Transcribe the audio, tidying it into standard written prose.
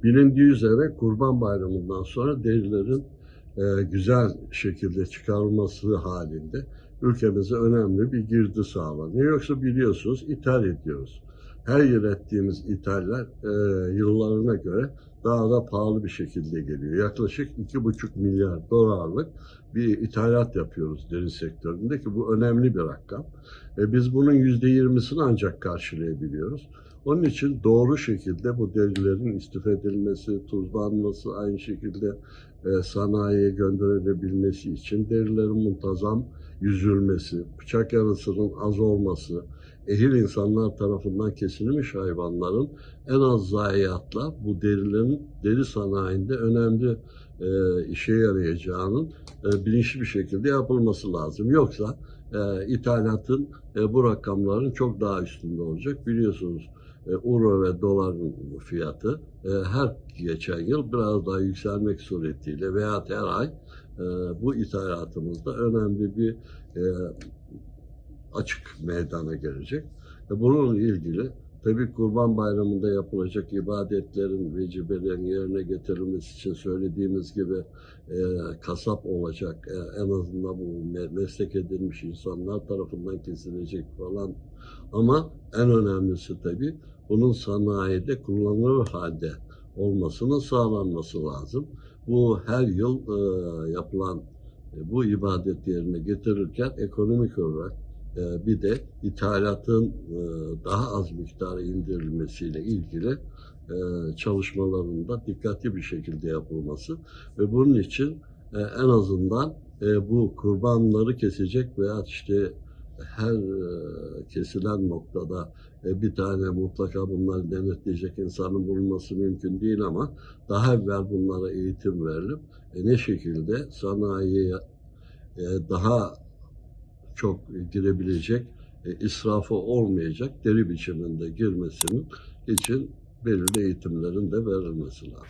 Bilindiği üzere Kurban Bayramı'ndan sonra derilerin güzel şekilde çıkarılması halinde ülkemize önemli bir girdi sağlanıyor. Yoksa biliyorsunuz ithal ediyoruz. Her yıl ettiğimiz ithaller yıllarına göre daha da pahalı bir şekilde geliyor. Yaklaşık 2,5 milyar dolarlık bir ithalat yapıyoruz deri sektöründe ki bu önemli bir rakam. Biz bunun %20'sini ancak karşılayabiliyoruz. Onun için doğru şekilde bu derilerin istif edilmesi, tuzlanması, aynı şekilde sanayiye gönderilebilmesi için derilerin muntazam yüzülmesi, bıçak yarısının az olması, ehil insanlar tarafından kesilmiş hayvanların en az zayiatla bu derilerin deri sanayinde önemli işe yarayacağının bilinçli bir şekilde yapılması lazım. Yoksa ithalatın bu rakamların çok daha üstünde olacak. Biliyorsunuz euro ve doların fiyatı her geçen yıl biraz daha yükselmek suretiyle veya her ay bu ithalatımızda önemli bir açık meydana gelecek. Bununla ilgili tabii Kurban Bayramı'nda yapılacak ibadetlerin, vecibelerin yerine getirilmesi için söylediğimiz gibi kasap olacak, en azından bu meslek edilmiş insanlar tarafından kesilecek falan. Ama en önemlisi tabii bunun sanayide kullanılır halde olmasının sağlanması lazım. Bu her yıl yapılan bu ibadet yerine getirirken ekonomik olarak bir de ithalatın daha az miktarı indirilmesiyle ilgili çalışmalarında dikkatli bir şekilde yapılması ve bunun için en azından bu kurbanları kesecek veya işte her kesilen noktada bir tane mutlaka bunları denetleyecek insanın bulunması mümkün değil ama daha evvel bunlara eğitim verilip ne şekilde sanayiye daha çok girebilecek, israfı olmayacak deri biçiminde girmesinin için belirli eğitimlerin de verilmesi lazım.